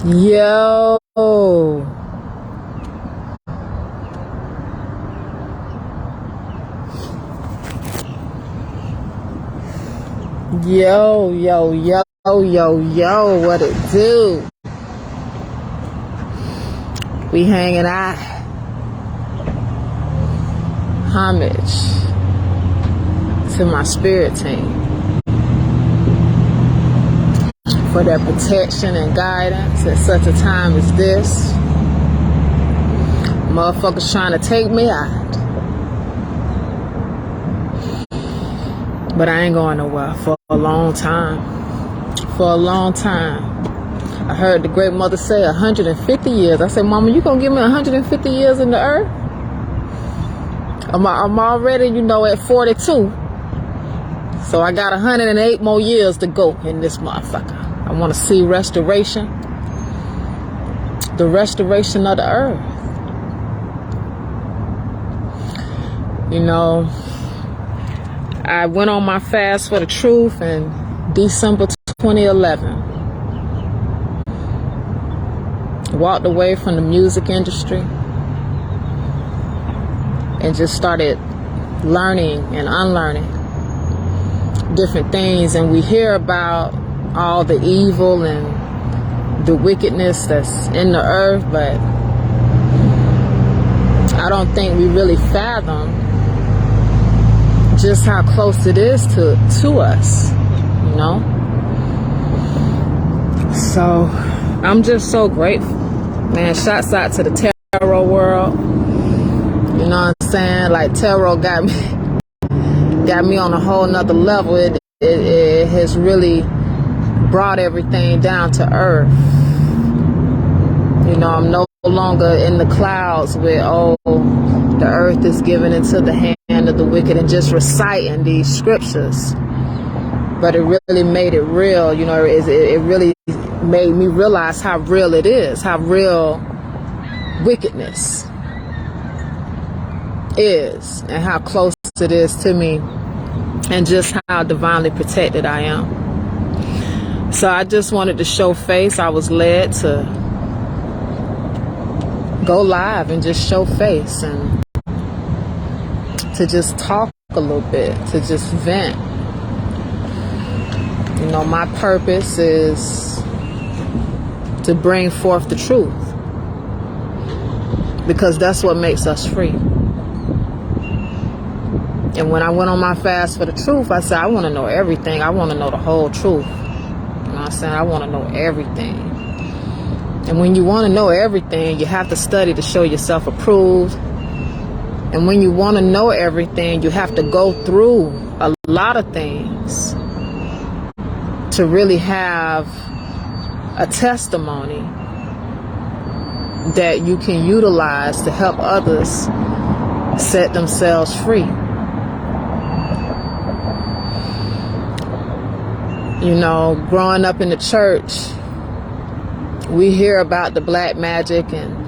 Yo. Yo, yo, yo, yo, yo, what it do? We hanging out. Homage to my spirit team for their protection and guidance at such a time as this. Motherfuckers trying to take me out. But I ain't going nowhere for a long time. For a long time. I heard the great mother say 150 years. I said, Mama, you gonna give me 150 years in the earth? I'm already, at 42. So I got 108 more years to go in this motherfucker. I want to see restoration. The restoration of the earth. I went on my fast for the truth in December 2011. Walked away from the music industry and just started learning and unlearning different things. And we hear about all the evil and the wickedness that's in the earth, but I don't think we really fathom just how close it is to us, So I'm just so grateful, man. Shouts out to the tarot world. You know what I'm saying? Like, tarot got me on a whole nother level. It has really brought everything down to earth. I'm no longer in the clouds where, the earth is given into the hand of the wicked and just reciting these scriptures. But it really made it real. It really made me realize how real it is, how real wickedness is, and how close it is to me, and just how divinely protected I am. So I just wanted to show face. I was led to go live and just show face and to just talk a little bit, to just vent. My purpose is to bring forth the truth, because that's what makes us free. And when I went on my fast for the truth, I said, I want to know everything. I want to know the whole truth. You know what I'm saying? I want to know everything. And when you want to know everything, you have to study to show yourself approved. And when you want to know everything, you have to go through a lot of things to really have a testimony that you can utilize to help others set themselves free. Growing up in the church, we hear about the black magic and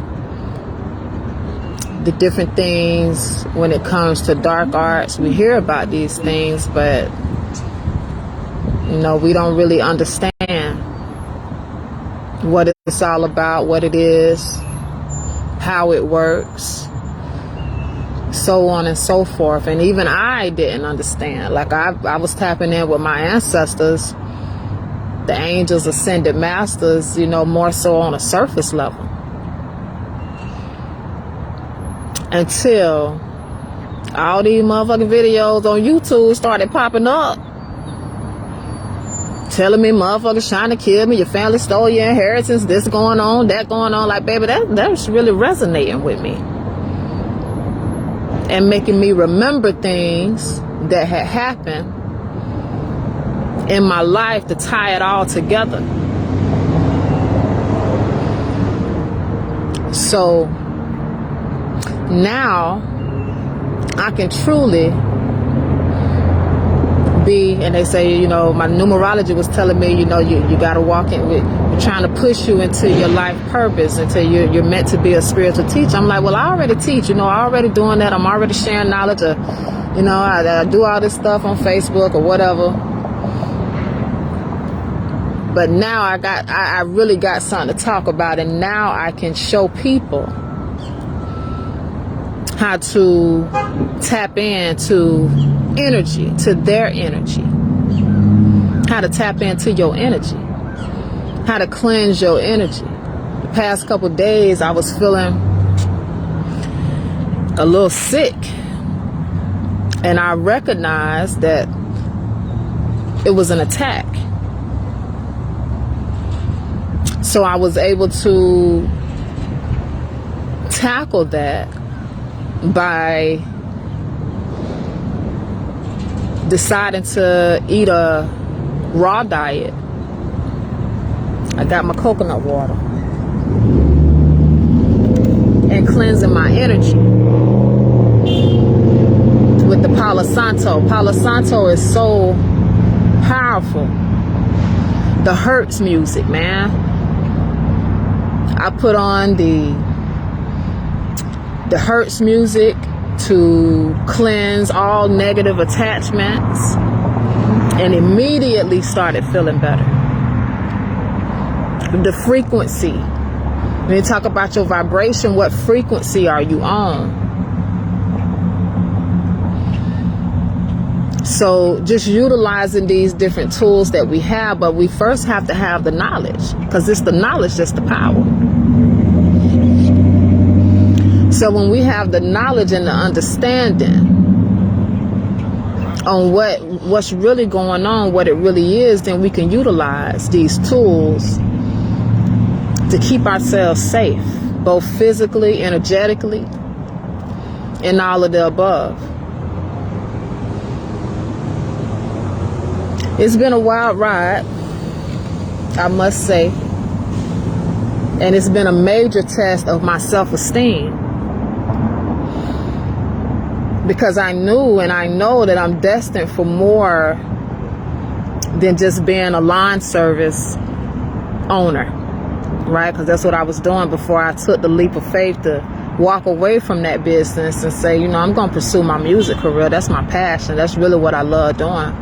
the different things when it comes to dark arts. We hear about these things, but we don't really understand what it's all about, what it is, how it works, so on and so forth. And even I didn't understand. Like, I was tapping in with my ancestors, the angels, ascended masters, more so on a surface level. Until all these motherfucking videos on YouTube started popping up, telling me motherfuckers trying to kill me, your family stole your inheritance, this going on, that going on. Like, baby, that's really resonating with me. And making me remember things that had happened in my life to tie it all together. So now I can truly be, and they say, my numerology was telling me, you got to walk in with, we're trying to push you into your life purpose, until you're meant to be a spiritual teacher. I'm like, well, I already teach, I already doing that. I'm already sharing knowledge of, I do all this stuff on Facebook or whatever. But now I really got something to talk about, and now I can show people how to tap into energy, to their energy, how to tap into your energy, how to cleanse your energy. The past couple days I was feeling a little sick, and I recognized that it was an attack. So I was able to tackle that by deciding to eat a raw diet. I got my coconut water and cleansing my energy with the Palo Santo. Palo Santo is so powerful. The Hertz music, man. I put on the Hertz music to cleanse all negative attachments, and immediately started feeling better. The frequency. When you talk about your vibration, what frequency are you on? So just utilizing these different tools that we have, but we first have to have the knowledge, because it's the knowledge that's the power. So when we have the knowledge and the understanding on what's really going on, what it really is, then we can utilize these tools to keep ourselves safe, both physically, energetically, and all of the above. It's been a wild ride, I must say, and it's been a major test of my self-esteem, because I knew and I know that I'm destined for more than just being a lawn service owner, right? Because that's what I was doing before I took the leap of faith to walk away from that business and say, you know, I'm going to pursue my music career. That's my passion. That's really what I love doing.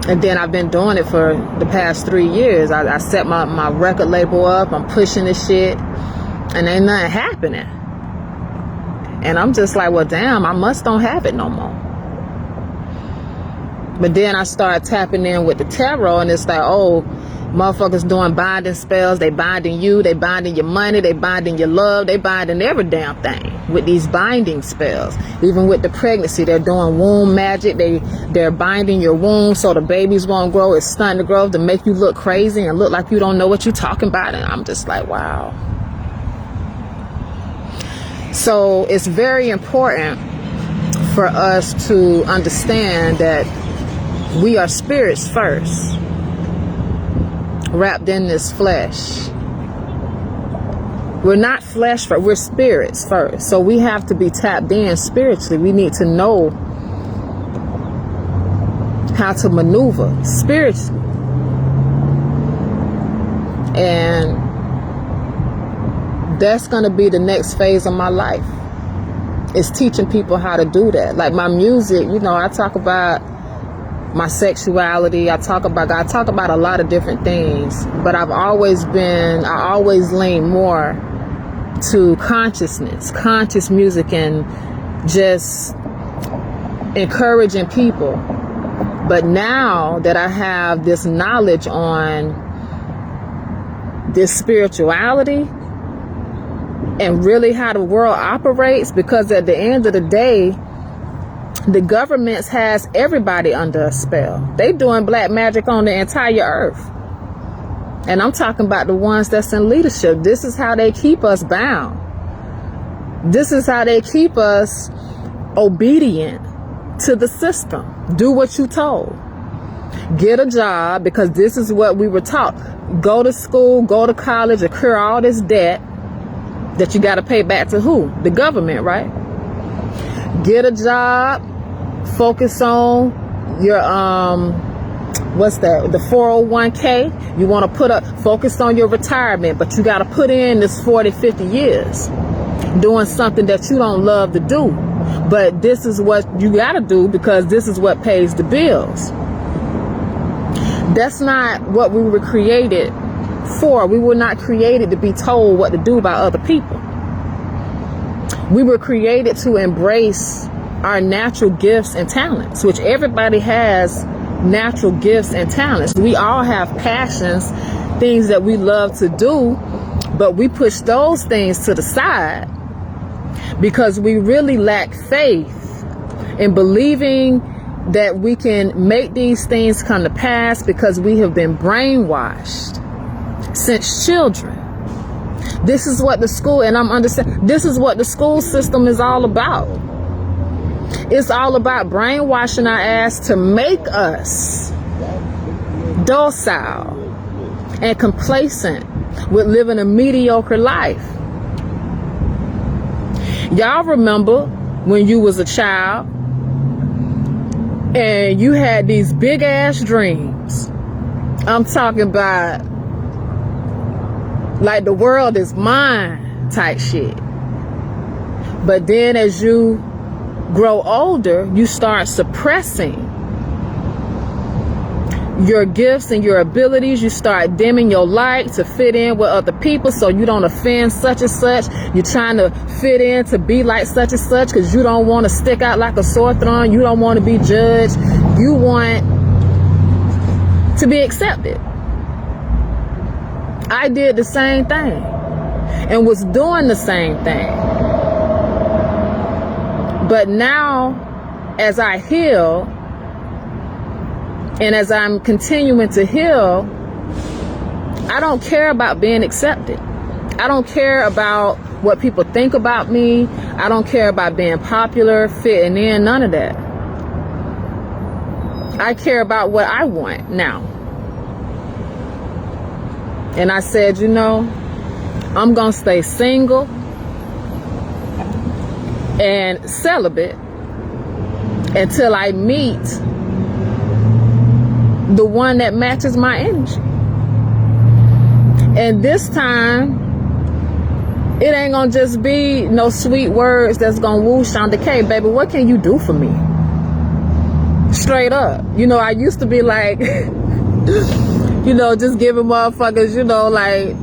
And then I've been doing it for the past 3 years. I set my record label up. I'm pushing this shit, and ain't nothing happening. And I'm just like, well, damn, I don't have it no more. But then I started tapping in with the tarot, and it's like, oh, motherfuckers doing binding spells. They binding you. They binding your money. They binding your love. They binding every damn thing with these binding spells. Even with the pregnancy, they're doing womb magic. They're binding your womb so the babies won't grow. It's stunting to grow to make you look crazy and look like you don't know what you're talking about. And I'm just like, wow. So it's very important for us to understand that we are spirits first, wrapped in this flesh. We're not flesh first, we're spirits first. So we have to be tapped in spiritually. We need to know how to maneuver spiritually. And that's going to be the next phase of my life. It's teaching people how to do that. Like my music, you know, I talk about my sexuality. I talk about a lot of different things, but I always lean more to conscious music, and just encouraging people. But now that I have this knowledge on this spirituality and really how the world operates, because at the end of the day, the government has everybody under a spell. They doing black magic on the entire earth. And I'm talking about the ones that's in leadership. This is how they keep us bound. This is how they keep us obedient to the system. Do what you told. Get a job, because this is what we were taught. Go to school, go to college, incur all this debt that you got to pay back to who? The government, right? Get a job, focus on your the 401k. You want to focus on your retirement, but you got to put in this 40-50 years doing something that you don't love to do, but this is what you got to do because this is what pays the bills. That's not what we were created for. We were not created to be told what to do by other people. We were created to embrace our natural gifts and talents, which everybody has natural gifts and talents. We all have passions, things that we love to do, but we push those things to the side because we really lack faith in believing that we can make these things come to pass, because we have been brainwashed since children. This is what the school, and I'm understanding, this is what the school system is all about. It's all about brainwashing our ass to make us docile and complacent with living a mediocre life. Y'all remember when you was a child and you had these big ass dreams? I'm talking about like the world is mine type shit. But then as you grow older, you start suppressing your gifts and your abilities. You start dimming your light to fit in with other people so you don't offend such and such. You're trying to fit in to be like such and such because you don't want to stick out like a sore thumb. You don't want to be judged. You want to be accepted. I did the same thing and was doing the same thing. But now, as I heal, and as I'm continuing to heal, I don't care about being accepted. I don't care about what people think about me. I don't care about being popular, fitting in, none of that. I care about what I want now. And I said, you know, I'm gonna stay single and celibate until I meet the one that matches my energy. And this time, it ain't gonna just be no sweet words that's gonna woo Shonda K. Baby, what can you do for me? Straight up. You know, I used to be like, you know, just giving motherfuckers, you know, like,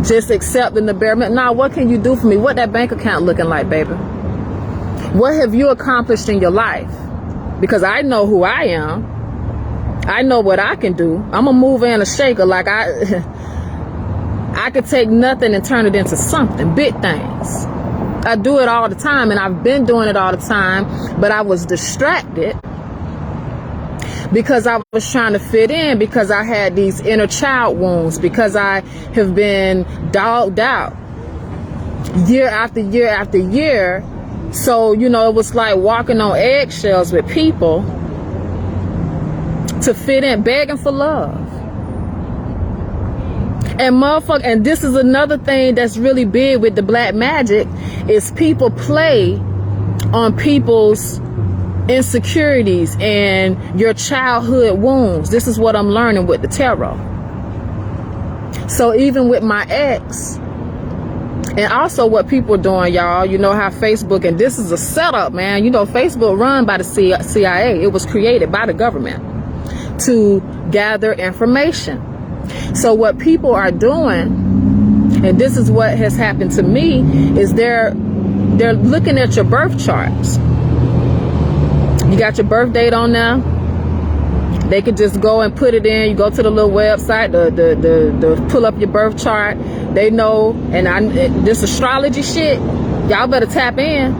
just accepting the bare minimum. Nah, what can you do for me? What that bank account looking like, baby? What have you accomplished in your life? Because I know who I am. I know what I can do. I'm a mover and a shaker. Like I could take nothing and turn it into something. Big things. I do it all the time, and I've been doing it all the time, but I was distracted because I was trying to fit in, because I had these inner child wounds, because I have been dogged out year after year after year. So, you know, it was like walking on eggshells with people to fit in, begging for love. And motherfucker, and this is another thing that's really big with the black magic, is people play on people's insecurities and your childhood wounds. This is what I'm learning with the tarot. So even with my ex, and also what people are doing, y'all, you know how Facebook, and this is a setup, man. You know, Facebook run by the CIA. It was created by the government to gather information. So what people are doing, and this is what has happened to me, is they're looking at your birth charts. You got your birth date on now. They could just go and put it in. You go to the little website, the pull up your birth chart. They know, and this astrology shit, y'all better tap in.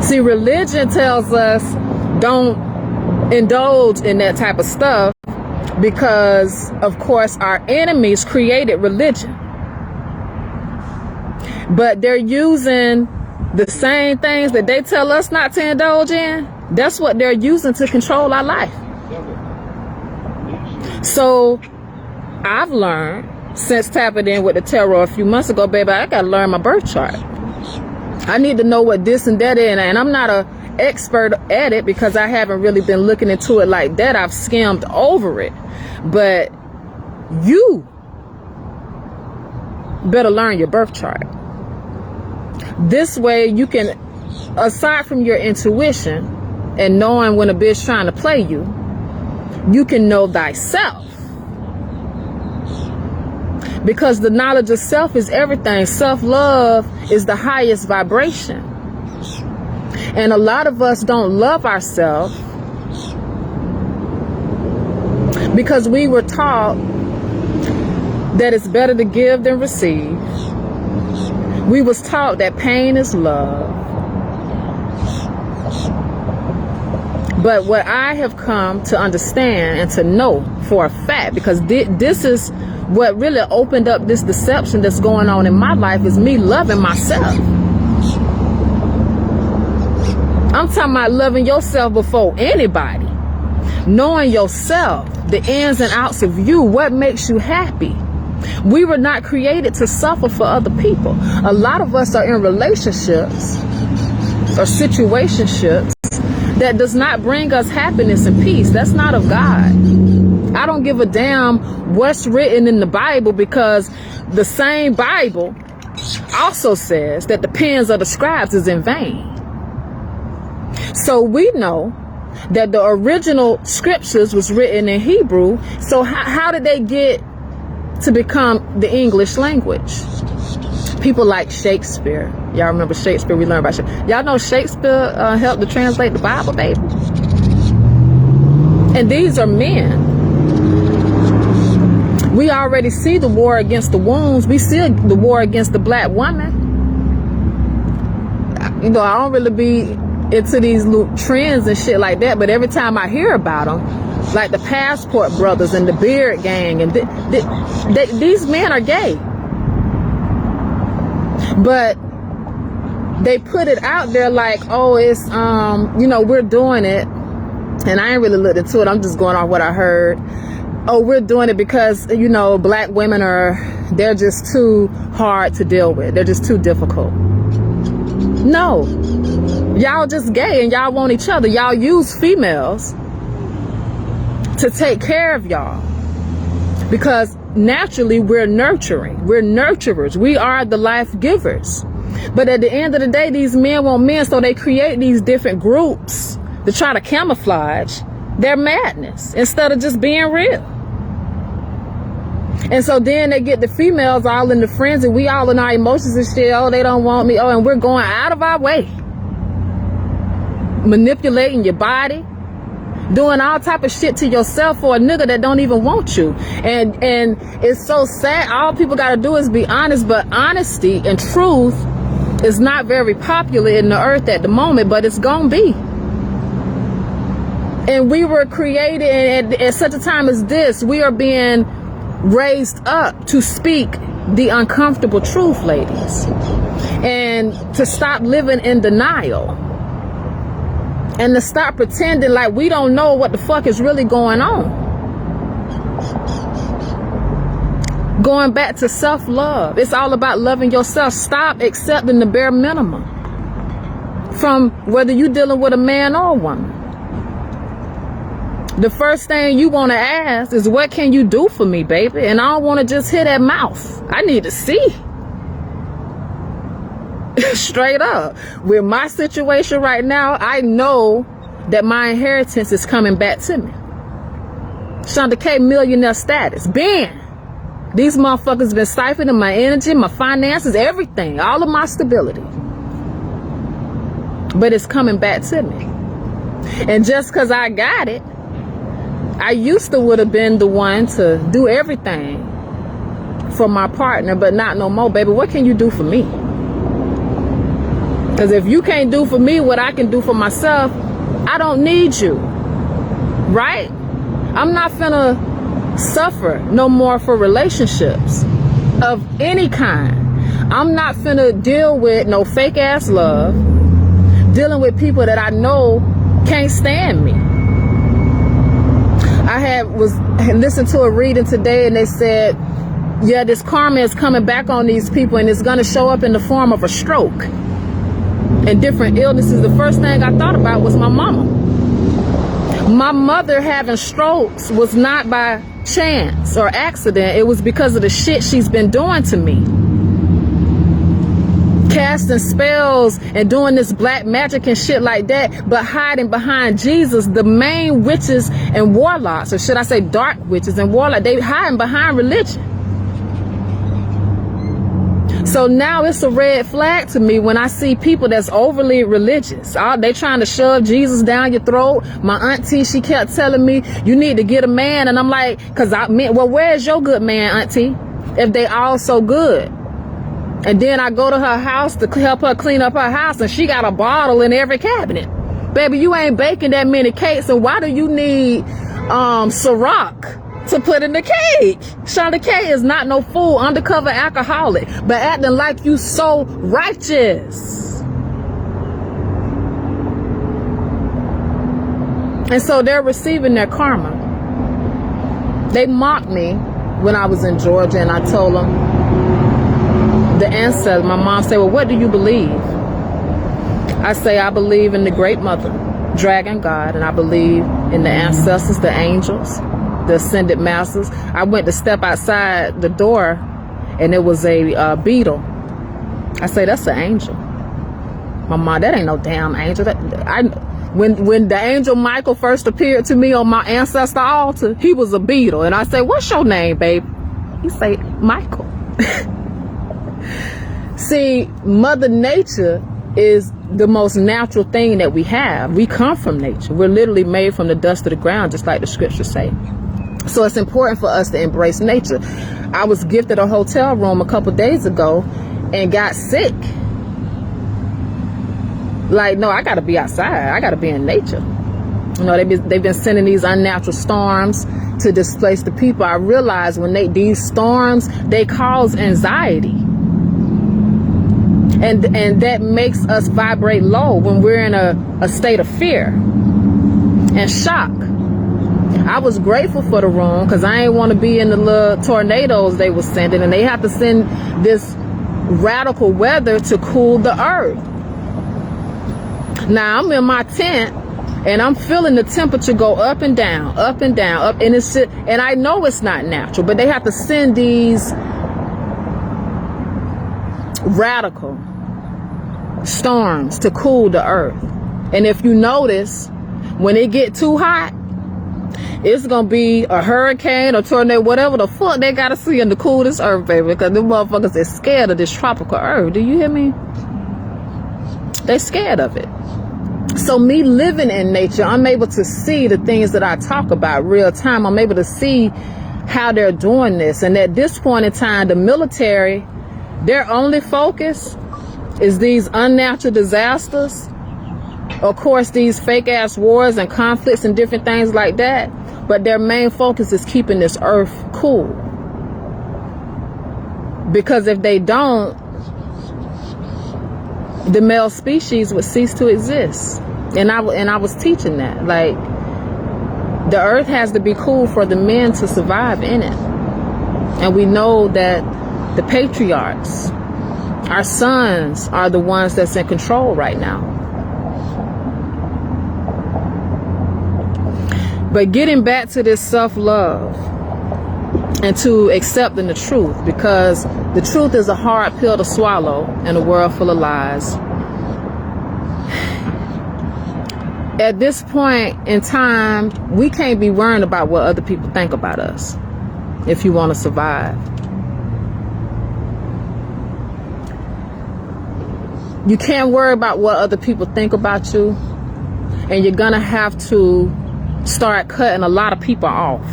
See, religion tells us don't indulge in that type of stuff because, of course, our enemies created religion. But they're using the same things that they tell us not to indulge in. That's what they're using to control our life. So I've learned, since tapping in with the tarot a few months ago, baby, I gotta learn my birth chart. I need to know what this and that is, and I'm not an expert at it because I haven't really been looking into it like that. I've skimmed over it. But you better learn your birth chart. This way you can, aside from your intuition and knowing when a bitch trying to play you, you can know thyself. Because the knowledge of self is everything. Self-love is the highest vibration. And a lot of us don't love ourselves because we were taught that it's better to give than receive. We was taught that pain is love. But what I have come to understand and to know for a fact, because this is what really opened up this deception that's going on in my life, is me loving myself. I'm talking about loving yourself before anybody. Knowing yourself, the ins and outs of you, what makes you happy. We were not created to suffer for other people. A lot of us are in relationships or situationships that does not bring us happiness and peace. That's not of God. I don't give a damn what's written in the Bible, because the same Bible also says that the pens of the scribes is in vain. So we know that the original scriptures was written in Hebrew. So how did they get to become the English language? People like Shakespeare. Y'all remember Shakespeare? We learned about Shakespeare. Y'all know Shakespeare helped to translate the Bible, baby. And these are men. We already see the war against the wounds. We see the war against the black woman. You know, I don't really be into these little trends and shit like that, but every time I hear about them, like the Passport Brothers and the Beard Gang, and these men are gay. But they put it out there like, oh, it's, you know, we're doing it. And I ain't really looked into it. I'm just going off what I heard. Oh, we're doing it because, you know, black women they're just too hard to deal with. They're just too difficult. No. Y'all just gay and y'all want each other. Y'all use females to take care of y'all. Because naturally we're nurturing. We're nurturers. We are the life givers. But at the end of the day, these men want men, so they create these different groups to try to camouflage their madness instead of just being real. And so then they get the females all in the frenzy. We all in our emotions and shit. Oh, they don't want me. Oh, and we're going out of our way. Manipulating your body. Doing all type of shit to yourself for a nigga that don't even want you. And it's so sad. All people got to do is be honest. But honesty and truth is not very popular in the earth at the moment. But it's gonna be. And we were created at such a time as this. We are being raised up to speak the uncomfortable truth, ladies, and to stop living in denial, and to stop pretending like we don't know what the fuck is really going on. Going back to self-love. It's all about loving yourself. Stop accepting the bare minimum from whether you're dealing with a man or a woman. The first thing you want to ask is, what can you do for me, baby? And I don't want to just hit that mouth. I need to see. Straight up. With my situation right now, I know that my inheritance is coming back to me. Shonda K, millionaire status. Bam! These motherfuckers been siphoning my energy, my finances, everything. All of my stability. But it's coming back to me. And just because I got it, I used to would have been the one to do everything for my partner, but not no more, baby. What can you do for me? Because if you can't do for me what I can do for myself, I don't need you, right? I'm not finna suffer no more for relationships of any kind. I'm not finna deal with no fake ass love, dealing with people that I know can't stand me. I was listening to a reading today, and they said, yeah, this karma is coming back on these people, and it's going to show up in the form of a stroke and different illnesses. The first thing I thought about was my mama. My mother having strokes was not by chance or accident. It was because of the shit she's been doing to me. casting spells and doing this black magic and shit like that, but hiding behind Jesus. The main witches and warlocks, or should I say dark witches and warlocks, they hiding behind religion. So now it's a red flag to me when I see people that's overly religious. They trying to shove Jesus down your throat. My auntie, she kept telling me, you need to get a man. And I'm like, well, where's your good man, auntie, if they all so good? And then I go to her house to help her clean up her house, and she got a bottle in every cabinet. Baby, you ain't baking that many cakes, and why do you need Ciroc to put in the cake? Shonda K is not no fool, undercover alcoholic, but acting like you so righteous. And so they're receiving their karma. They mocked me when I was in Georgia, and I told them the ancestors. My mom said, well, what do you believe? I say, I believe in the great mother, dragon god, and I believe in the ancestors, the angels, the ascended masters. I went to step outside the door, and it was a beetle. I say, that's an angel. My mom, that ain't no damn angel. When the angel Michael first appeared to me on my ancestor altar, he was a beetle. And I say, what's your name, babe? He say, Michael. See, Mother Nature is the most natural thing that we have. We come from nature. We're literally made from the dust of the ground, just like the scriptures say. So it's important for us to embrace nature. I was gifted a hotel room a couple days ago and got sick. Like, no, I got to be outside. I got to be in nature. You know, they've been sending these unnatural storms to displace the people. I realize when these storms, they cause anxiety. And that makes us vibrate low when we're in a state of fear and shock. I was grateful for the room because I ain't want to be in the little tornadoes they were sending, and they have to send this radical weather to cool the earth. Now I'm in my tent and I'm feeling the temperature go up and down, up and down, up, and and I know it's not natural, but they have to send these radical storms to cool the earth. And if you notice, when it get too hot, it's gonna be a hurricane or tornado, whatever the fuck they gotta see in the cool this earth, baby, because them motherfuckers is scared of this tropical earth. Do you hear me? They scared of it. So me living in nature, I'm able to see the things that I talk about real time. I'm able to see how they're doing this. And at this point in time, the military, their only focus is these unnatural disasters. Of course, these fake ass wars and conflicts and different things like that. But their main focus is keeping this earth cool. Because if they don't, the male species would cease to exist. And I was teaching that. Like, the earth has to be cool for the men to survive in it. And we know that the patriarchs, our sons, are the ones that's in control right now. But getting back to this self-love and to accepting the truth, because the truth is a hard pill to swallow in a world full of lies. At this point in time, we can't be worrying about what other people think about us if you want to survive. You can't worry about what other people think about you, and you're gonna have to start cutting a lot of people off,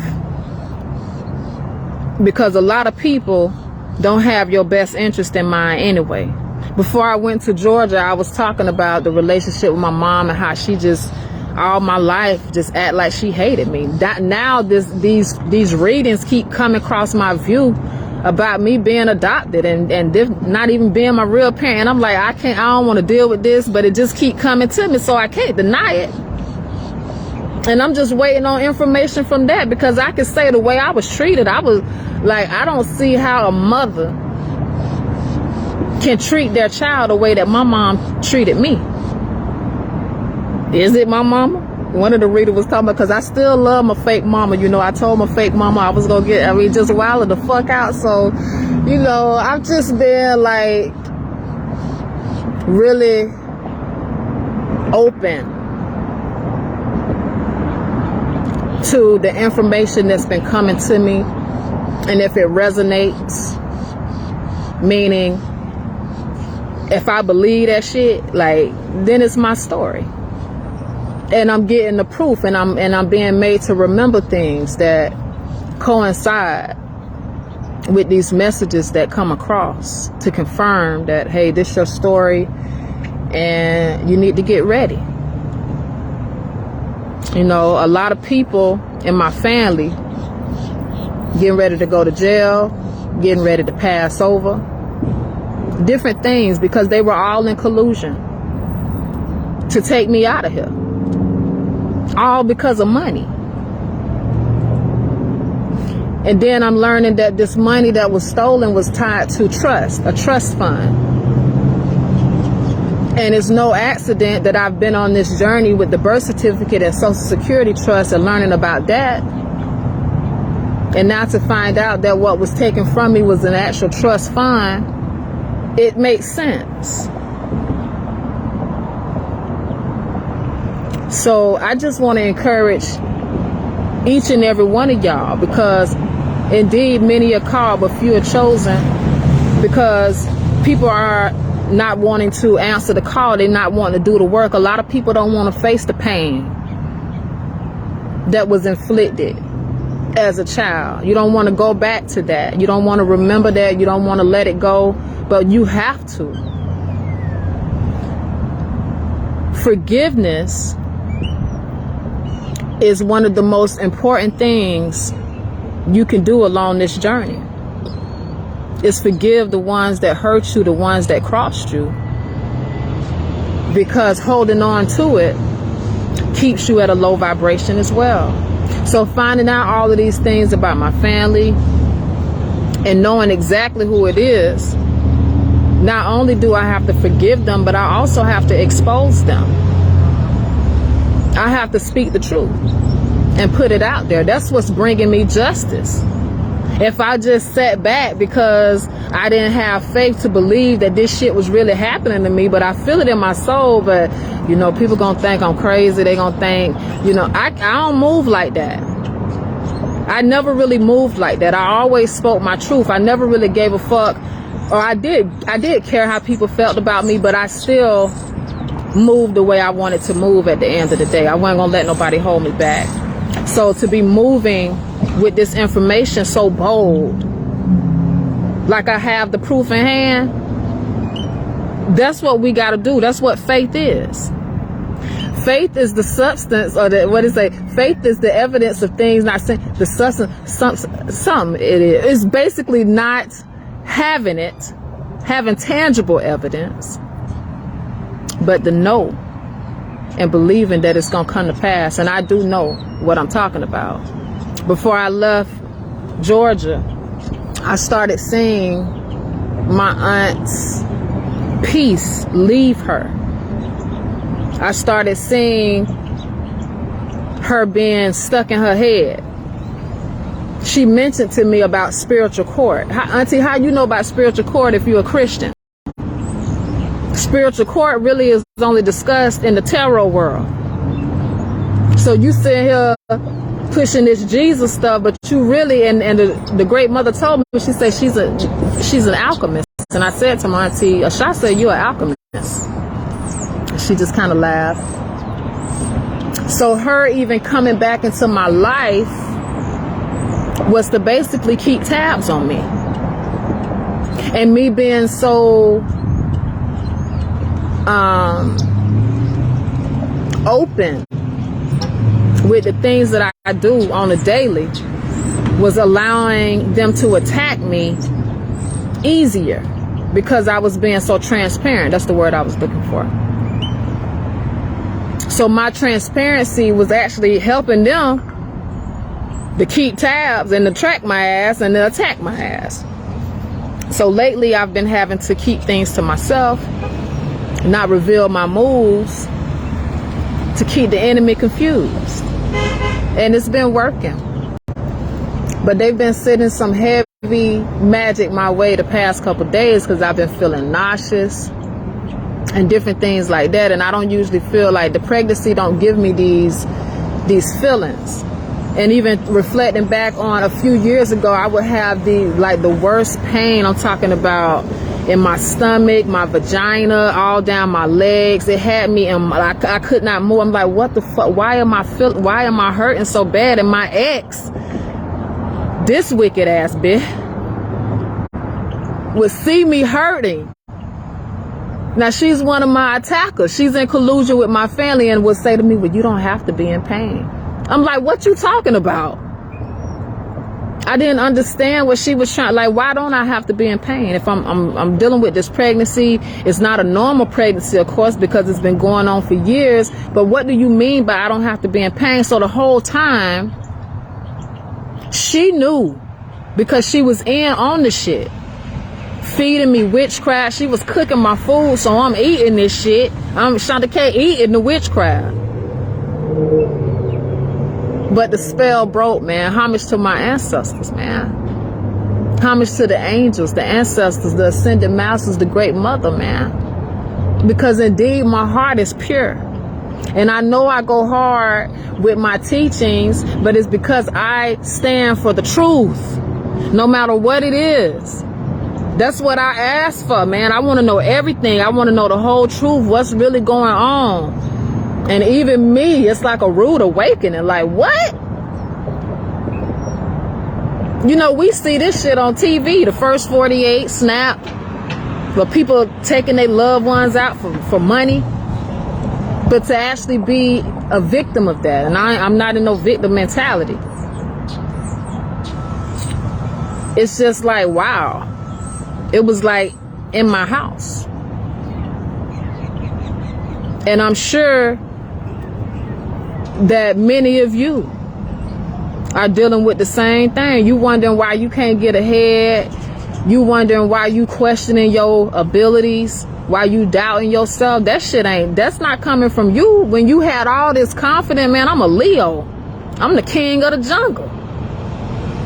because a lot of people don't have your best interest in mind anyway. Before I went to Georgia, I was talking about the relationship with my mom and how she just all my life just act like she hated me. Now these readings keep coming across my view about me being adopted and not even being my real parent. I'm like, I don't want to deal with this, but it just keep coming to me, so I can't deny it. And I'm just waiting on information from that, because I can say the way I was treated, I was like, I don't see how a mother can treat their child the way that my mom treated me. Is it my mama? One of the readers was talking about, because I still love my fake mama. You know, I told my fake mama I was going to just wild the fuck out. So, you know, I've just been like, really open to the information that's been coming to me, and if it resonates, meaning if I believe that shit, like, then it's my story, and I'm getting the proof, and I'm being made to remember things that coincide with these messages that come across to confirm that, hey, this is your story and you need to get ready. You know, a lot of people in my family getting ready to go to jail, getting ready to pass over, different things, because they were all in collusion to take me out of here, all because of money. And then I'm learning that this money that was stolen was tied to trust, a trust fund. And it's no accident that I've been on this journey with the birth certificate and Social Security trust and learning about that. And now to find out that what was taken from me was an actual trust fund, it makes sense. So I just want to encourage each and every one of y'all, because indeed many are called but few are chosen, because people are not wanting to answer the call. They're not wanting to do the work. A lot of people don't want to face the pain that was inflicted as a child. You don't want to go back to that. You don't want to remember that. You don't want to let it go, but you have to. Forgiveness is one of the most important things you can do along this journey. Is forgive the ones that hurt you, the ones that crossed you, because holding on to it keeps you at a low vibration as well. So finding out all of these things about my family and knowing exactly who it is, not only do I have to forgive them, but I also have to expose them. I have to speak the truth and put it out there. That's what's bringing me justice. If I just sat back because I didn't have faith to believe that this shit was really happening to me, but I feel it in my soul, but, you know, people gonna think I'm crazy. They gonna think, you know, I don't move like that. I never really moved like that. I always spoke my truth. I never really gave a fuck, or I did care how people felt about me, but I still moved the way I wanted to move at the end of the day. I wasn't gonna let nobody hold me back. So to be moving with this information so bold, like I have the proof in hand, that's what we got to do. That's what faith is. Faith is the substance, or the, what is it? Faith is the evidence of things not seen. The substance, some it is. It's basically not having it, having tangible evidence, but the know and believing that it's gonna come to pass. And I do know what I'm talking about. Before I left Georgia, I started seeing my aunt's peace leave her. I started seeing her being stuck in her head. She mentioned to me about spiritual court. Auntie, how you know about spiritual court if you're a Christian? Spiritual court really is only discussed in the tarot world. So you sit here pushing this Jesus stuff, but you really, and the great mother told me, she said she's an alchemist. And I said to my auntie, Asha said, you're an alchemist. She just kind of laughed. So her even coming back into my life was to basically keep tabs on me. And me being so open with the things that I do on a daily was allowing them to attack me easier, because I was being so transparent. That's the word I was looking for. So my transparency was actually helping them to keep tabs and to track my ass and to attack my ass. So lately I've been having to keep things to myself, not reveal my moves, to keep the enemy confused. And it's been working. But they've been sending some heavy magic my way the past couple days, because I've been feeling nauseous, and different things like that. And I don't usually feel like the pregnancy don't give me these feelings. And even reflecting back on a few years ago, I would have the worst pain. I'm talking about in my stomach, my vagina, all down my legs. It had me, and I could not move. I'm like, what the fuck? Why am I hurting so bad? And my ex, this wicked ass bitch, would see me hurting. Now, she's one of my attackers. She's in collusion with my family and would say to me, well, you don't have to be in pain. I'm like, what you talking about? I didn't understand what she was trying. Like, why don't I have to be in pain? If I'm dealing with this pregnancy, it's not a normal pregnancy, of course, because it's been going on for years. But what do you mean by I don't have to be in pain? So the whole time, she knew, because she was in on the shit. Feeding me witchcraft. She was cooking my food, so I'm eating this shit. I'm Shonda K eating the witchcraft. But the spell broke, man. Homage to my ancestors, man. Homage to the angels, the ancestors, the ascended masters, the great mother, man. Because indeed, my heart is pure. And I know I go hard with my teachings, but it's because I stand for the truth, no matter what it is. That's what I ask for, man. I want to know everything. I want to know the whole truth, what's really going on. And even me, it's like a rude awakening. Like, what? You know, we see this shit on TV, the first 48, Snap, but people taking their loved ones out for money. But to actually be a victim of that, and I'm not in no victim mentality. It's just like, wow. It was like in my house. And I'm sure that many of you are dealing with the same thing. You wondering why you can't get ahead. You wondering why you questioning your abilities, why you doubting yourself. That's not coming from you. When you had all this confidence, man, I'm a Leo. I'm the king of the jungle.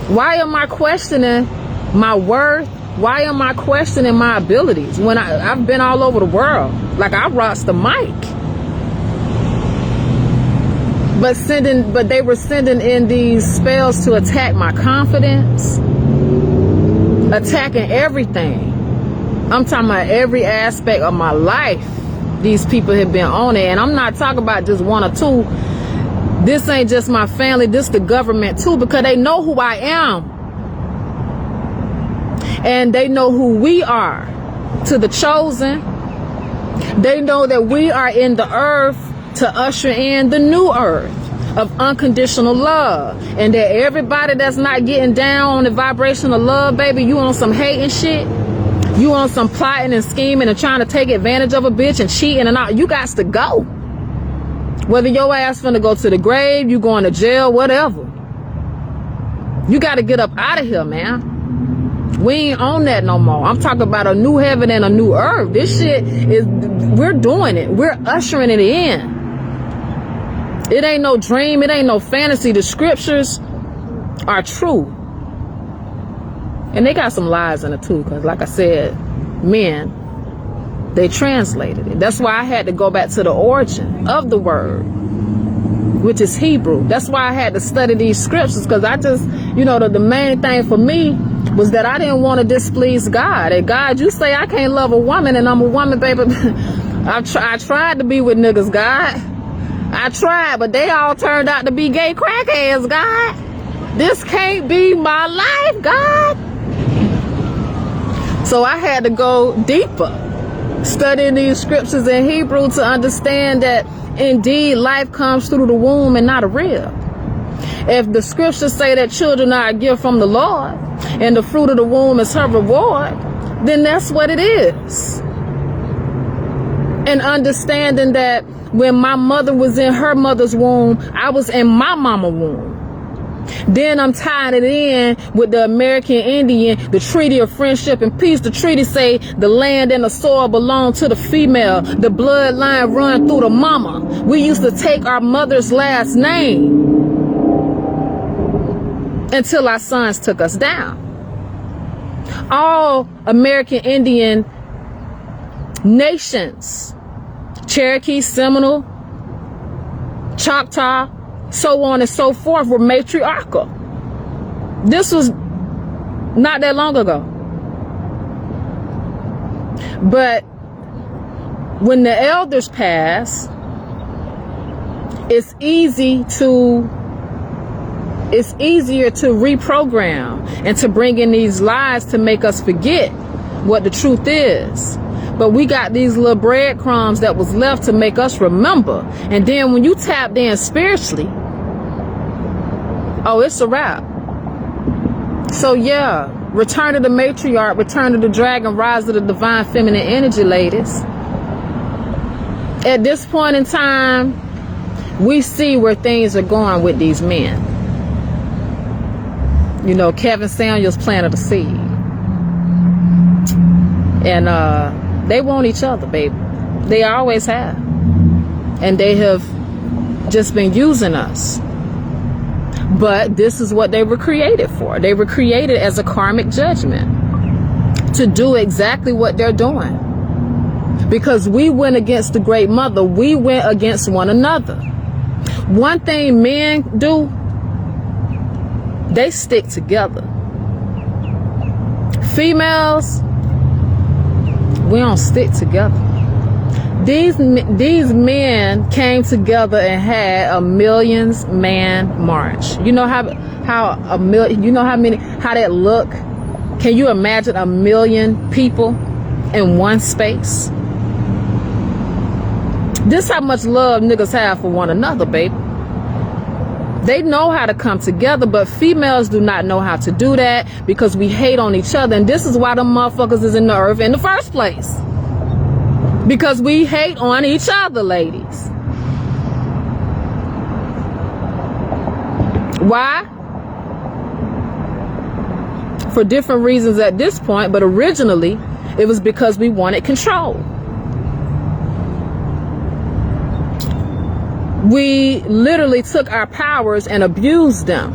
Why am I questioning my worth? Why am I questioning my abilities when I've been all over the world? Like, I rocks the mic. But they were sending in these spells to attack my confidence, attacking everything. I'm talking about every aspect of my life. These people have been on it, and I'm not talking about just one or two. This ain't just my family, this the government too, because they know who I am. And they know who we are. To the chosen, they know that we are in the earth to usher in the new earth of unconditional love. And that everybody that's not getting down on the vibration of love, baby, you on some hating shit. You on some plotting and scheming and trying to take advantage of a bitch and cheating and all. You got to go. Whether your ass finna go to the grave, you going to jail, whatever. You got to get up out of here, man. We ain't on that no more. I'm talking about a new heaven and a new earth. This shit is, we're doing it. We're ushering it in. It ain't no dream. It ain't no fantasy. The scriptures are true. And they got some lies in it too. Because like I said, men, they translated it. That's why I had to go back to the origin of the word, which is Hebrew. That's why I had to study these scriptures. Because I just, you know, the main thing for me was that I didn't want to displease God. And God, you say I can't love a woman and I'm a woman, baby. I tried to be with niggas, God. I tried, but they all turned out to be gay crackheads, God. This can't be my life, God. So I had to go deeper, studying these scriptures in Hebrew to understand that indeed life comes through the womb and not a rib. If the scriptures say that children are a gift from the Lord and the fruit of the womb is her reward, then that's what it is. And understanding that when my mother was in her mother's womb, I was in my mama's womb. Then I'm tying it in with the American Indian, the Treaty of Friendship and Peace. The treaty say the land and the soil belong to the female. The bloodline run through the mama. We used to take our mother's last name until our sons took us down. All American Indian nations Cherokee, Seminole, Choctaw, so on and so forth were matriarchal. This was not that long ago. But when the elders pass, it's easier to reprogram and to bring in these lies to make us forget what the truth is. But we got these little breadcrumbs that was left to make us remember. And then when you tapped in spiritually, oh, it's a wrap. So yeah, return to the matriarch, return to the dragon, rise to the divine feminine energy, ladies. At this point in time, we see where things are going with these men. You know, Kevin Samuels planted a seed. And they want each other, baby. They always have. And they have just been using us. But this is what they were created for. They were created as a karmic judgment to do exactly what they're doing. Because we went against the Great Mother. We went against one another. One thing men do, they stick together. Females, we don't stick together. These men came together and had a millions man march. You know how a million, you know how that look? Can you imagine a million people in one space? This how much love niggas have for one another, baby. They know how to come together, but females do not know how to do that because we hate on each other. And this is why the motherfuckers is in the earth in the first place. Because we hate on each other, ladies. Why? For different reasons at this point, but originally it was because we wanted control. We literally took our powers and abused them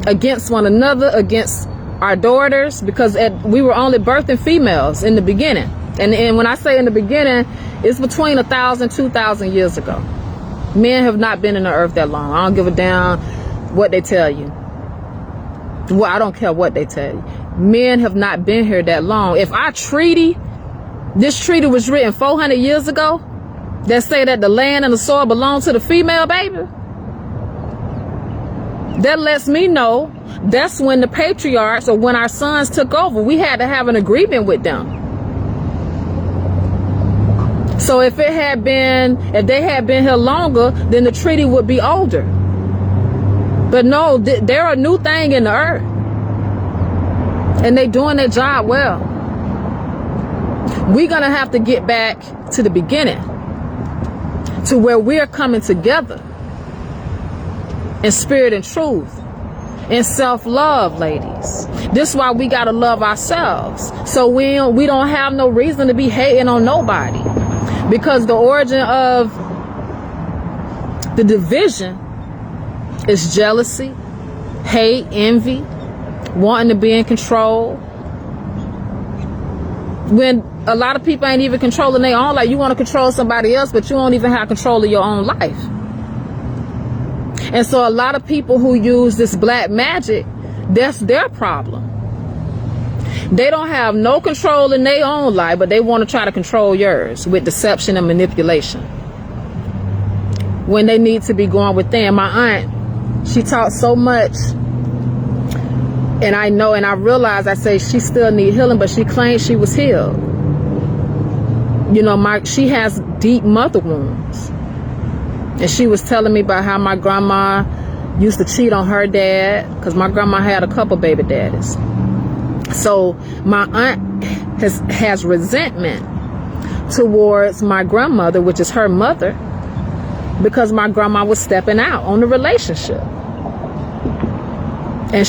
against one another, against our daughters, because we were only birthing females in the beginning. And when I say in the beginning, it's between 1,000, 2,000 years ago. Men have not been in the earth that long. I don't give a damn what they tell you. Well, I don't care what they tell you. Men have not been here that long. If our treaty, this treaty was written 400 years ago, that say that the land and the soil belong to the female, baby, that lets me know that's when the patriarchs or when our sons took over. We had to have an agreement with them. So if they had been here longer, then the treaty would be older. But no, they're a new thing in the earth. And they doing their job well. We're going to have to get back to the beginning, to where we're coming together in spirit and truth, in self-love, ladies. This is why we got to love ourselves. So we don't have no reason to be hating on nobody. Because the origin of the division is jealousy, hate, envy, wanting to be in control. When a lot of people ain't even controlling their own life. You want to control somebody else, but you don't even have control of your own life. And so a lot of people who use this black magic, that's their problem. They don't have no control in their own life, but they want to try to control yours with deception and manipulation. When they need to be going within. My aunt, she taught so much. And I know, and I realize, I say she still need healing, but she claims she was healed. You know, she has deep mother wounds. And she was telling me about how my grandma used to cheat on her dad, because my grandma had a couple baby daddies. So my aunt has resentment towards my grandmother, which is her mother, because my grandma was stepping out on the relationship. And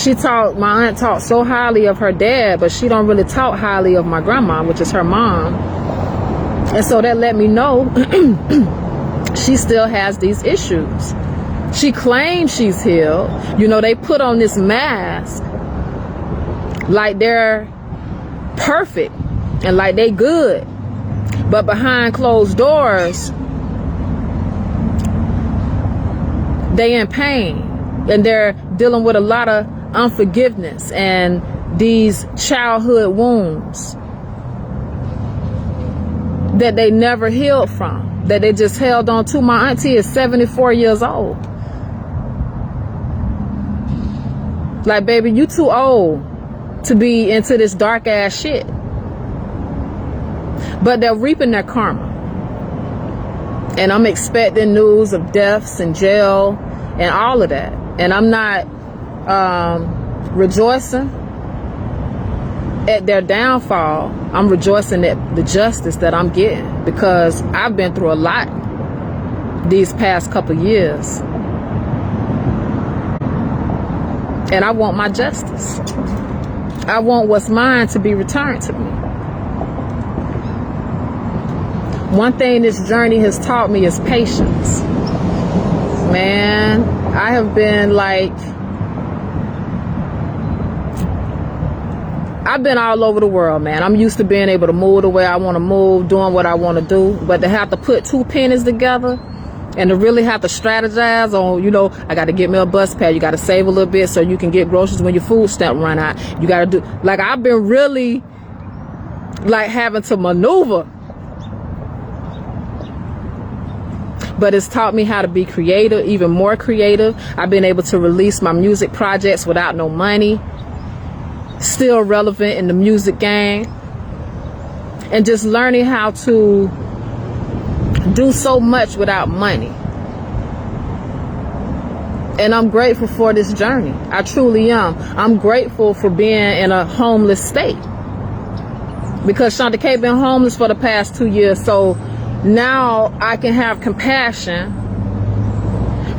my aunt talked so highly of her dad, but she don't really talk highly of my grandma, which is her mom. And so that let me know she still has these issues. She claims she's healed. You know, they put on this mask like they're perfect and like they good. But behind closed doors, they in pain, and they're dealing with a lot of unforgiveness and these childhood wounds that they never healed from, that they just held on to. My auntie is 74 years old. Like, baby, you too old to be into this dark ass shit. But they're reaping their karma. And I'm expecting news of deaths and jail and all of that. And I'm not rejoicing at their downfall. I'm rejoicing at the justice that I'm getting, because I've been through a lot these past couple years. And I want my justice. I want what's mine to be returned to me. One thing this journey has taught me is patience. Man, I have been like, I've been all over the world, man. I'm used to being able to move the way I want to move, doing what I want to do. But to have to put two pennies together and to really have to strategize on, you know, I got to get me a bus pass. You got to save a little bit so you can get groceries when your food stamp run out. You got to do, like, I've been really like having to maneuver. But it's taught me how to be creative, even more creative. I've been able to release my music projects without no money. Still relevant in the music game. And just learning how to do so much without money. And I'm grateful for this journey. I truly am. I'm grateful for being in a homeless state. Because Shanta K been homeless for the past 2 years. So now I can have compassion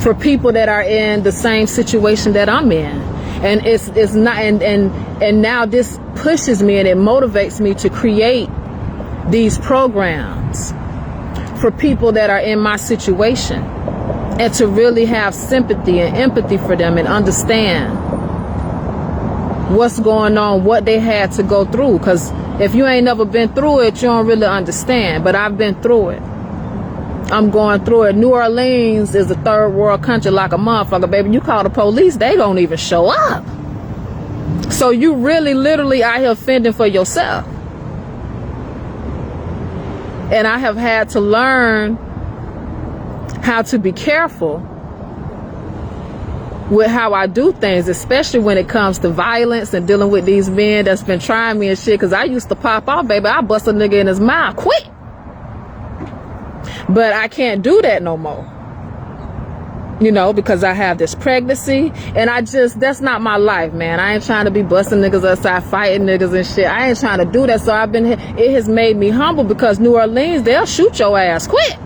for people that are in the same situation that I'm in. And it's not, and now this pushes me and it motivates me to create these programs for people that are in my situation, and to really have sympathy and empathy for them and understand what's going on, what they had to go through. Because if you ain't never been through it, you don't really understand. But I've been through it. I'm going through it. New Orleans is a third world country like a motherfucker, baby. You call the police, they don't even show up. So you really literally out here fending for yourself. And I have had to learn how to be careful with how I do things, especially when it comes to violence and dealing with these men that's been trying me and shit. Because I used to pop off, baby. I bust a nigga in his mouth quick. But I can't do that no more. You know, because I have this pregnancy. And that's not my life, man. I ain't trying to be busting niggas outside, fighting niggas and shit. I ain't trying to do that. So it has made me humble, because New Orleans, they'll shoot your ass quick.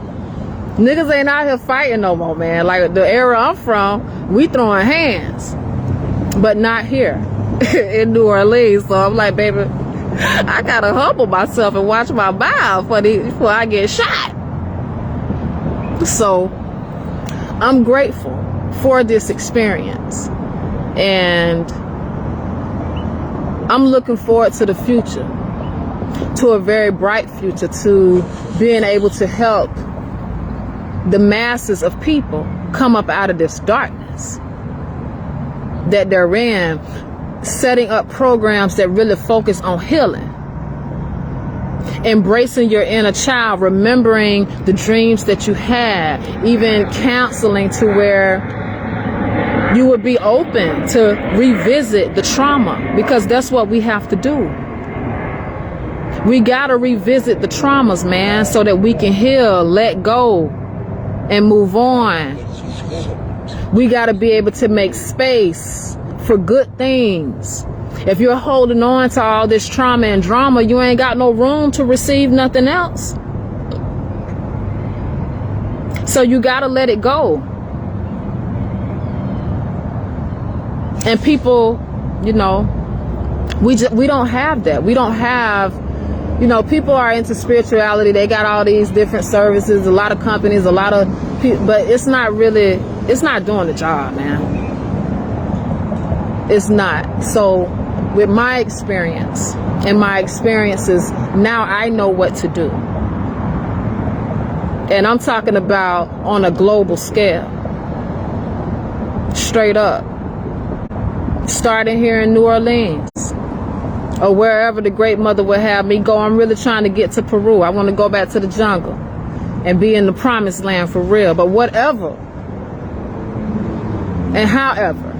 Niggas ain't out here fighting no more, man. Like the era I'm from, we throwing hands. But not here in New Orleans. So I'm like, baby, I gotta humble myself and watch my mouth before I get shot. So I'm grateful for this experience, and I'm looking forward to the future, to a very bright future, to being able to help the masses of people come up out of this darkness that they're in, setting up programs that really focus on healing. Embracing your inner child, remembering the dreams that you had, even counseling to where you would be open to revisit the trauma, because that's what we have to do. We gotta revisit the traumas, man, so that we can heal, let go, and move on. We gotta be able to make space for good things. If you're holding on to all this trauma and drama, you ain't got no room to receive nothing else. So you gotta let it go. And people, you know, we don't have that. We don't have, you know, people are into spirituality. They got all these different services, a lot of companies, a lot of people, but it's not doing the job, man. It's not. So with my experience and my experiences, now I know what to do. And I'm talking about on a global scale. Straight up. Starting here in New Orleans. Or wherever the Great Mother would have me go. I'm really trying to get to Peru. I want to go back to the jungle and be in the promised land for real. But whatever and however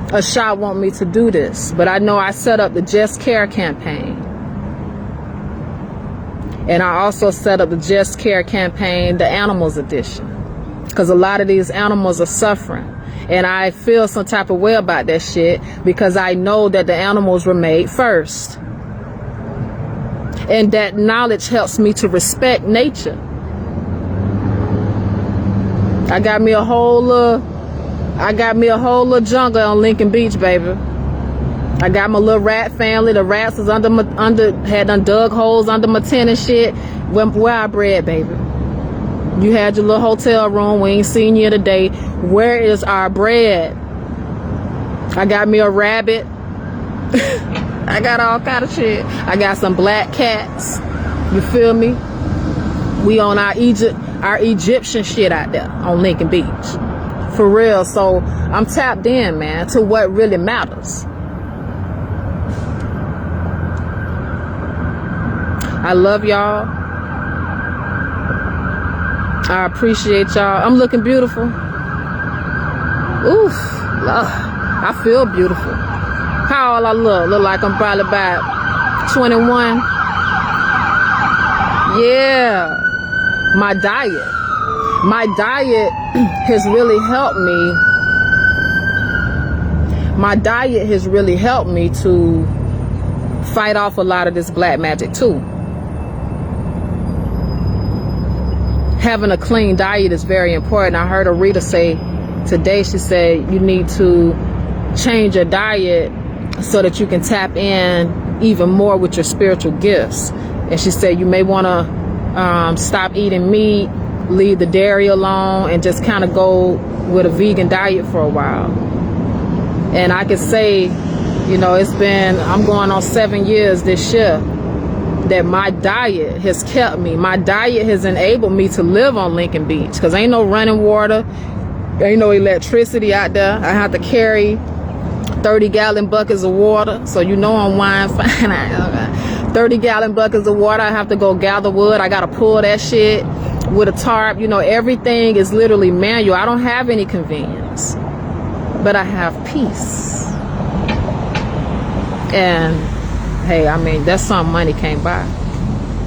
Asha want me to do this. But I know I set up the Just Care campaign. And I also set up the Just Care campaign, the Animals Edition. Because a lot of these animals are suffering. And I feel some type of way about that shit because I know that the animals were made first. And that knowledge helps me to respect nature. I got me a whole little jungle on Lincoln Beach, baby. I got my little rat family. The rats was had done dug holes under my tent and shit. Where I bred, baby. You had your little hotel room. We ain't seen you today. Where is our bread? I got me a rabbit. I got all kind of shit. I got some black cats. You feel me? We on our Egyptian shit out there on Lincoln Beach. For real. So I'm tapped in, man, to what really matters. I love y'all. I appreciate y'all. I'm looking beautiful. Oof. I feel beautiful. How old I look? Look like I'm probably about 21. Yeah. My diet has really helped me. My diet has really helped me to fight off a lot of this black magic too. Having a clean diet is very important. I heard Arita say today, she said you need to change your diet so that you can tap in even more with your spiritual gifts. And she said you may want to stop eating meat, leave the dairy alone, and just kind of go with a vegan diet for a while. And I could say, you know, I'm going on 7 years this year that my diet has kept me. My diet has enabled me to live on Lincoln Beach because ain't no running water, ain't no electricity out there. I have to carry 30-gallon buckets of water, so you know I'm wine fine. 30-gallon buckets of water. I have to go gather wood. I gotta pull that shit with a tarp. You know, everything is literally manual. I don't have any convenience, but I have peace. And hey, I mean, that's something money can't buy.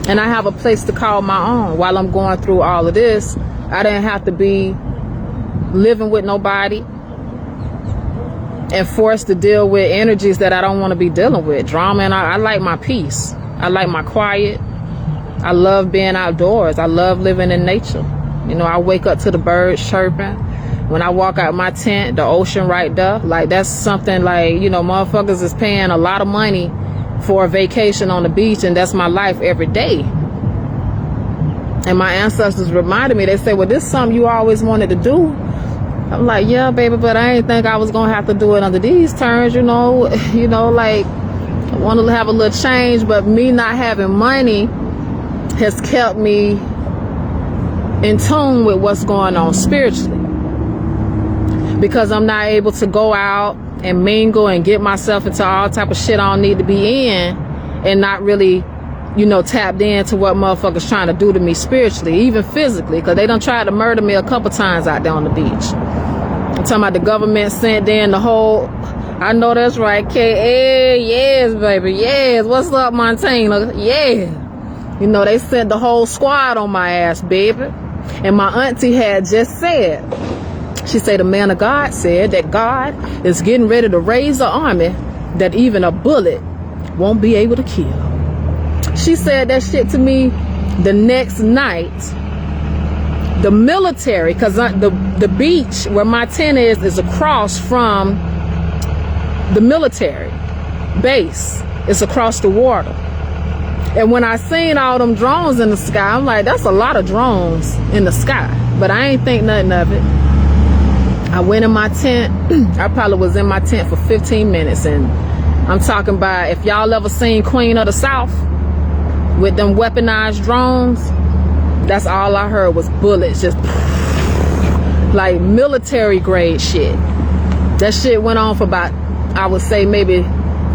And I have a place to call my own. While I'm going through all of this, I didn't have to be living with nobody and forced to deal with energies that I don't want to be dealing with. Drama, and I like my peace. I like my quiet. I love being outdoors. I love living in nature. You know, I wake up to the birds chirping. When I walk out my tent, the ocean right there. Like, that's something like, you know, motherfuckers is paying a lot of money for a vacation on the beach, and that's my life every day. And my ancestors reminded me, they said, well, this is something you always wanted to do. I'm like, yeah, baby, but I didn't think I was gonna have to do it under these terms, you know, like I want to have a little change, but me not having money has kept me in tune with what's going on spiritually, because I'm not able to go out and mingle and get myself into all type of shit I don't need to be in, and not really, you know, tapped into what motherfuckers trying to do to me spiritually, even physically, because they done tried to murder me a couple times out there on the beach. I'm talking about the government sent in the whole, I know that's right, K.A. Yes, baby, yes. What's up, Montana? Yeah. You know, they sent the whole squad on my ass, baby. And my auntie had just said, she said the man of God said that God is getting ready to raise an army that even a bullet won't be able to kill. She said that shit to me the next night. The military, because the beach where my tent is across from the military base. It's across the water. And when I seen all them drones in the sky, I'm like, that's a lot of drones in the sky. But I ain't think nothing of it. I went in my tent. I probably was in my tent for 15 minutes. And I'm talking about, if y'all ever seen Queen of the South with them weaponized drones, That's all I heard was bullets, just like military grade shit. That shit went on for about, I would say, maybe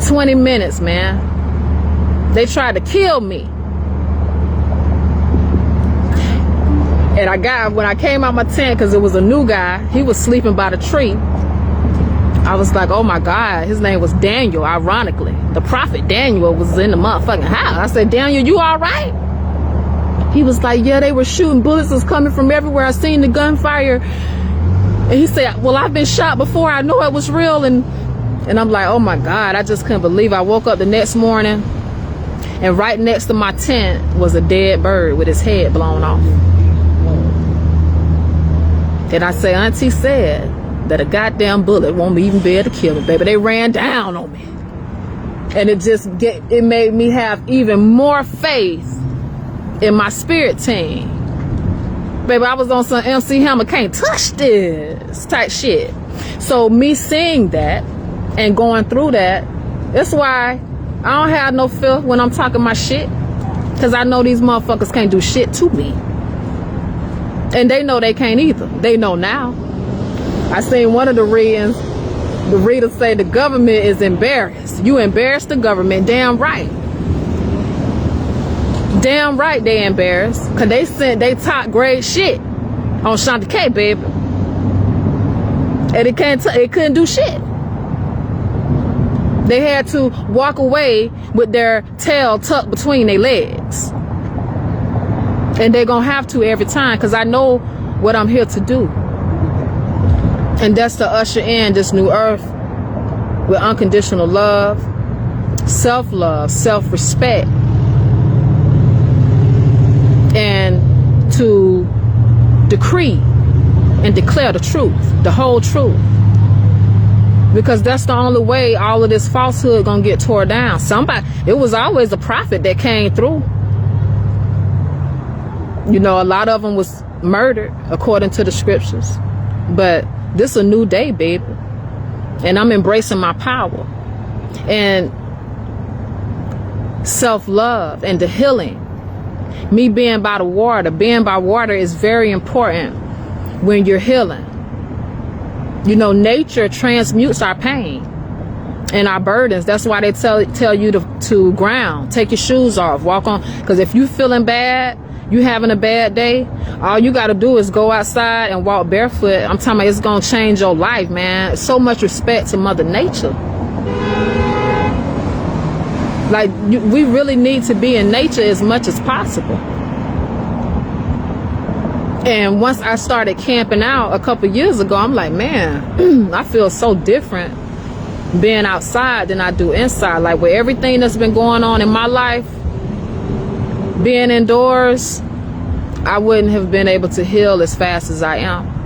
20 minutes, man. They tried to kill me. And when I came out my tent, because it was a new guy, he was sleeping by the tree. I was like, oh my God, his name was Daniel, ironically. The prophet Daniel was in the motherfucking house. I said, Daniel, you all right? He was like, yeah, they were shooting, bullets was coming from everywhere. I seen the gunfire. And he said, well, I've been shot before. I know it was real. And I'm like, oh my God, I just couldn't believe it. I woke up the next morning, and right next to my tent was a dead bird with his head blown off. And I say, Auntie said that a goddamn bullet won't even be able to kill me, baby. They ran down on me. And it made me have even more faith in my spirit team. Baby, I was on some MC Hammer, can't touch this type shit. So me seeing that and going through that, that's why I don't have no fear when I'm talking my shit. Because I know these motherfuckers can't do shit to me. And they know they can't either. They know now. I seen one of the readings, the reader say the government is embarrassed. You embarrassed the government, damn right. Damn right they embarrassed. Cause they sent they top grade shit on Shanta K, baby. And it couldn't do shit. They had to walk away with their tail tucked between their legs. And they're gonna have to every time, because I know what I'm here to do. And that's to usher in this new earth with unconditional love, self-love, self-respect, and to decree and declare the truth, the whole truth. Because that's the only way all of this falsehood gonna get tore down. It was always a prophet that came through. You know, a lot of them was murdered according to the scriptures. But this is a new day, baby. And I'm embracing my power. And self-love and the healing. Me being by water is very important when you're healing. You know, nature transmutes our pain and our burdens. That's why they tell you to ground, take your shoes off, walk on. Because if you feeling bad, you having a bad day, all you got to do is go outside and walk barefoot. I'm talking about it's going to change your life, man. So much respect to Mother Nature. Like, we really need to be in nature as much as possible. And once I started camping out a couple years ago, I'm like, man, I feel so different being outside than I do inside. Like, with everything that's been going on in my life, being indoors, I wouldn't have been able to heal as fast as I am.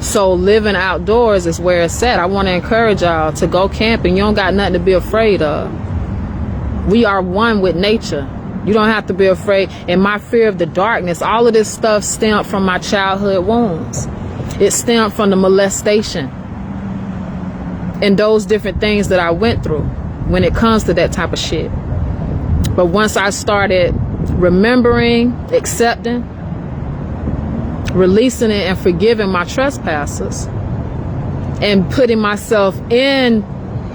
So living outdoors is where it's at. I want to encourage y'all to go camping. You don't got nothing to be afraid of. We are one with nature. You don't have to be afraid. And my fear of the darkness, all of this stuff stemmed from my childhood wounds. It stemmed from the molestation and those different things that I went through when it comes to that type of shit. But once I started remembering, accepting, releasing it, and forgiving my trespassers, and putting myself in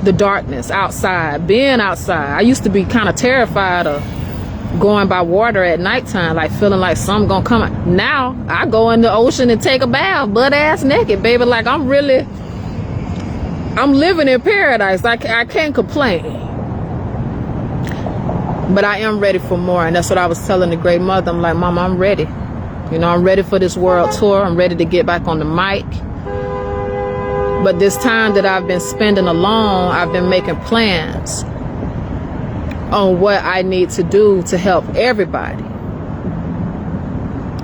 the darkness outside, being outside. I used to be kind of terrified of going by water at nighttime, like feeling like something gonna come out. Now I go in the ocean and take a bath, butt ass naked, baby. Like I'm living in paradise. I can't complain. But I am ready for more, and that's what I was telling the great mother. I'm like, Mama, I'm ready. You know, I'm ready for this world tour. I'm ready to get back on the mic. But this time that I've been spending alone, I've been making plans on what I need to do to help everybody,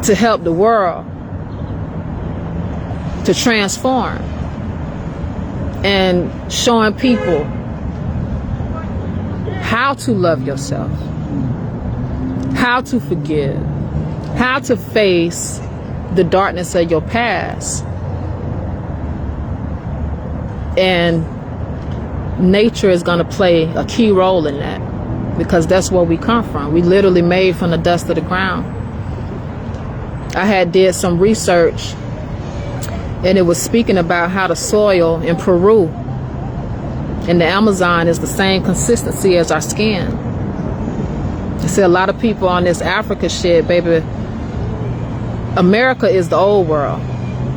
to help the world, to transform, and showing people how to love yourself, how to forgive, how to face the darkness of your past. And nature is going to play a key role in that. because that's where we come from. We literally made from the dust of the ground. I had did some research, and it was speaking about how the soil in Peru and the Amazon is the same consistency as our skin. I see a lot of people on this Africa shit, baby. America is the old world.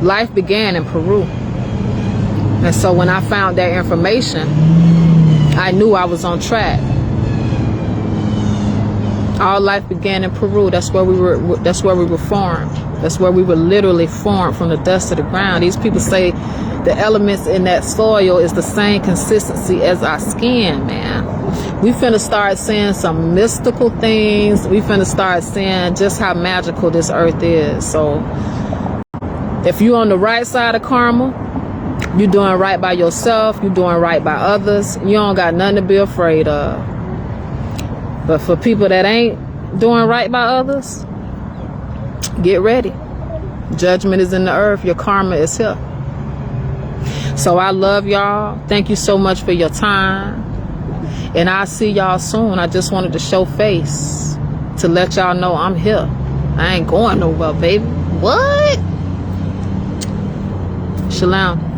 Life began in Peru. And so when I found that information, I knew I was on track. Our life began in Peru. That's where we were formed. That's where we were literally formed, from the dust of the ground. These people say the elements in that soil is the same consistency as our skin, man. We finna start seeing some mystical things. We finna start seeing just how magical this earth is. So if you're on the right side of karma, you're doing right by yourself, you're doing right by others, you don't got nothing to be afraid of. But for people that ain't doing right by others, get ready. Judgment is in the earth. Your karma is here. So I love y'all. Thank you so much for your time. And I'll see y'all soon. I just wanted to show face to let y'all know I'm here. I ain't going nowhere, baby. What? Shalom.